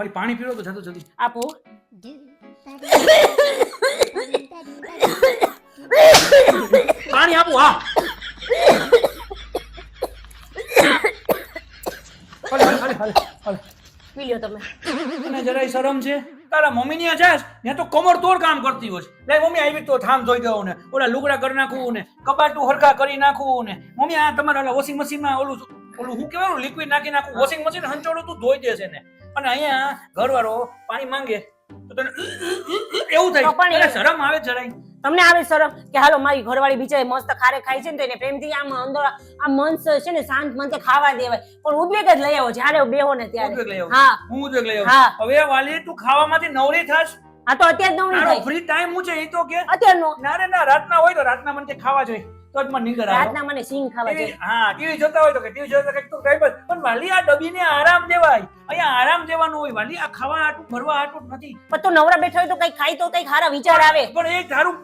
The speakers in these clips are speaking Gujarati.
ભાઈ પાણી પીવો તો જતો જલ્દી આપો. પાણી આપો. હા હાલે. પી લ્યો તમે. તને જરાય શરમ છે? તારા મમ્મી ની જાસ ને તો કમર તોડ કામ કરતી હોય. લે મમ્મી આવી તો થામ ધોઈ દઉં ને ઓલા લુગડા કરી નાખું ને કબાટું હરખા કરી નાખું ને મમ્મી આ તમારા ઓલા વોશિંગ મશીન માં ઓલું હું કેવાનું લિક્વિડ નાખી નાખું વોશિંગ મશીન હંચોડું તું ધોઈ દેશે ને અને અહીંયા ઘરવાળો પાણી માંગે તો તને એવું થાય. તને શરમ આવે જરાય? તમને આવે શરમ કે હાલો મારી ઘરવાળી બિચારી મસ્ત ખારે ખાય છે ને તો એને પ્રેમથી આમ અંદર આમ મન છે ને શાંત મનથી ખાવા દેવાય પણ ઉદ્વેગ જ લઈ આવો જ્યારે બેહો ને ત્યારે. હા હું ઉદ્વેગ લઈ આવું. હવે વાલી તું ખાવામાંથી નવરી થાશ. હા તો અત્યારે જ નવરી થાય. ફ્રી ટાઈમ હું છે એ તો કે અત્યારનો ના રે ના રાતના હોય તો રાતના મને ખાવા જોઈએ તો જ મને નીંદર આવે. રાતના મને સિંગ ખાવા જોઈએ. હા ટીવી જોતા હોય તો કે ટીવી જોતા કંઈક તો કઈ પણ વાલી આ ડબીને આરામ દેવાય. અહીંયા આરામ દેવાનું હોય વાલી આ ખાવા હાટું ભરવા હાટું નથી. પણ તો નવરા બેઠા હોય તો કઈ ખાય તો કઈ ખારા વિચાર આવે. પણ એક ધારું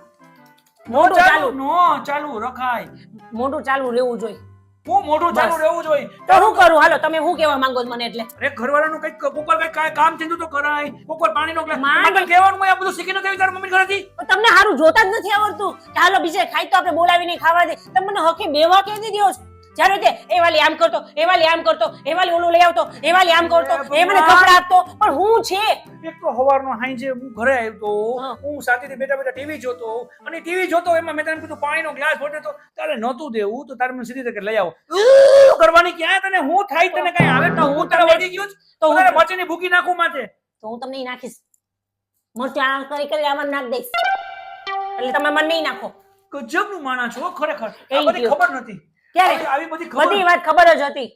મોઢું ચાલુ ચાલુ રખાય. મોઢું ચાલુ રહેવું જોઈએ. હું મોઢું ચાલુ રહેવું જોઈએ તો હું કરું? હાલો તમે શું કહેવા માંગો છો મને? એટલે અરે ઘરવાળાનું કઈક કોકર કઈ કામ થયું તો કરાય. કોકર પાણીનો ગ્લાસ મને કહેવાનું હોય આ બધું શીખીને કેવી તાર મમ્મી ઘરેથી. તમને હારું જોતા જ નથી આવડતું કે હાલો બીજે ખાય તો આપણે બોલાવીને ખાવા દે. તમે મને હકે બેવા કે દી દો જ્યારે તે એ વાલી આમ કરતો એ વાલી આમ કરતો એ વાલી ઓલું લઈ આવતો એ વાલી આમ કરતો એ મને કપડા આપતો પણ હું છે એક તો સવારનો હાઈ જે હું ઘરે આવ્યો તો હું શાંતિથી બેઠા બેઠા ટીવી જોતો અને ટીવી જોતો એમાં મેં તને કીધું પાણીનો ગ્લાસ ભરતો તો તારે નહોતું દેવું તો તારે મને સીધી રીતે લઈ આવો કરવાની ક્યાં તને હું થાય તને કઈ આવે તો હું તારે વળી ગયો તો હું મરચીની ભૂકી નાખું માથે તો હું તમને નાખીશ મરચી આમ કરી આમાં નાખ દઈશ એટલે તમે મને નહીં નાખો. ગજબનું માણસ છો ખરેખર. આ બધી ખબર નથી ક્યારે આવી બધી વાત ખબર જ હતી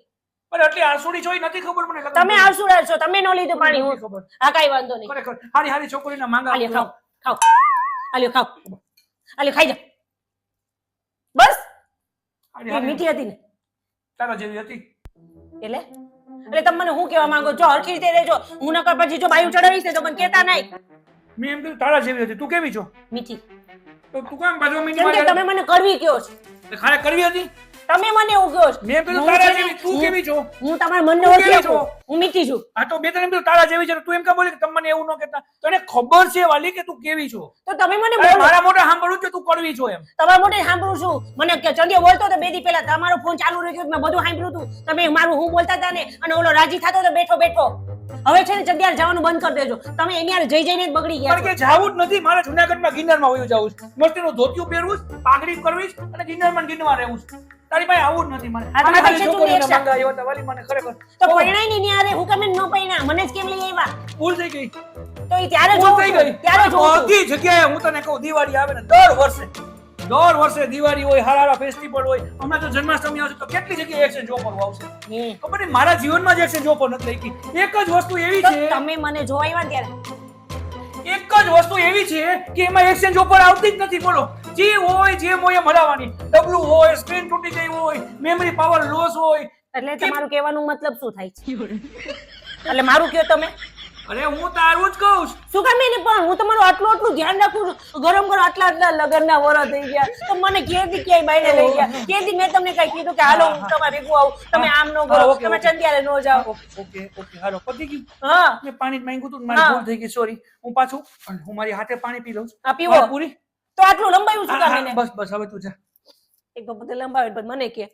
પણ એટલી આસુડી જોઈ નથી ખબર મને. તમે આસુડા છો તમે નો લીધું પાણી હું ખબર. હા કઈ વાંધો નહીં. ખરેખર હારી હારી છોકરીના માંગા આલ્યો ખાઓ ખાઓ આલ્યો ખાઓ આલ્યો ખાઈ જા બસ. એ મીઠી હતી ને તારા જેવી હતી એટલે તમે મને શું કહેવા માંગો છો? હરખી રીતે રહેજો. હું નકર પછી જો બાયું ચડાવીશ ને તો મને કહેતા નહીં. મેં એમ કીધું તારા જેવી હતી. તું કેવી છો? મીઠી. તો તું કેમ બાજુ મીઠી કેમ કે તમે મને કડવી કહો છો. ખારે કરવી હતી તમે મને એવું કહો છો. મેં કીધું તારા જેવી. તું કેવી છો? હું તમારા મનને ઓળખી છું. હું મીઠી છું. હા તો બે ત્રણ કીધું તારા જેવી છે તું એમ કે બોલી કે તમે મને એવું ન કહેતા. તને ખબર છે વાલી કે તું કેવી છો? તો તમે મને બોલો. મારા મોઢે સાંભળું કે તું કડવી છો એમ. તમારા મોઢે સાંભળું છું. મને કે ચંડિયો બોલતો તો બે દી પહેલા તમારો ફોન ચાલુ રહ્યો મેં બધું સાંભળ્યું હતું. તમે મારું હું બોલતા હતા ને અને ઓલો રાજી થતો તો બેઠો બેઠો. હવે છે ને ચંડિયાર જવાનું બંધ કરી દેજો. તમે એની યાર જઈ જઈને જ બગડી ગયા. પણ કે જાવું જ નથી. મારે જુનાગઢમાં ગિરનારમાં વયું જાવું છે. મસ્તીનું ધોતિયું પહેરવું છે, પાઘડી કરવી છે અને ગિરનારમાં રહેવું છે. તારી પાસે આવું જ નથી મને. આ તમે પૈસા તું એક માંગા આવ્યો તો વાલી મને ખરેખર તો પરણાઈ ની ન્યારે હું કેમ ન પૈણા મને જ કેમ લઈ આવ્યા? ભૂલ થઈ ગઈ. તો ઈ ત્યારે ભૂલ થઈ જોઉં ગઈ. ત્યારે જોઉં બધી જગ્યાએ હું તને કહું દિવાળી આવે ને દર વર્ષે દિવાળી હોય હારા ફેસ્ટિવલ હોય. હમણાં તો જન્માષ્ટમી આવશે તો કેટલી જગ્યાએ એક્સચેન્જ ઓફર આવશે. ખબર નહીં મારા જીવનમાં જ એક્સચેન્જ ઓફર નથી લઈ. એક જ વસ્તુ એવી છે તમે મને જોવા આવ્યા ત્યારે એક જ વસ્તુ એવી છે કે એમાં એક્સચેન્જ ઓફર આવતી જ નથી. બોલો જે હોય જેમ હોય એમ હરાવવાની. ડબલું હોય, સ્ક્રીન તૂટી ગઈ હોય, મેમરી પાવર લોસ હોય. એટલે તમારું કહેવાનું મતલબ શું થાય છે? એટલે મારું કયો તમે. અરે હું તારું જ કહું છું. શું કામ એને પણ હું તમારું આટલું ધ્યાન રાખું છું. ગરમ ગરમ આટલા લગનના વરસ થઈ ગયા તો મને ક્યાંથી ક્યાંય બાઈને લઈ ગયા? ક્યાંથી મેં તમને કઈ કીધું કે હાલો હું તમારે ભેગું આવું? તમે આમ નો કરો, તમે ચંદિયારે નો જાઓ. ઓકે હાલો પતી ગયું. હા મેં પાણી માંગ્યું હતું મારી ભૂલ થઈ ગઈ સોરી. હું પાછું હું મારી હાથે પાણી પી લઉં છું. આ પીવો પૂરી તો આટલું લંબાયું શું કામ એને? બસ હવે તું જા. એક તો બધે લંબાવે પણ મને કે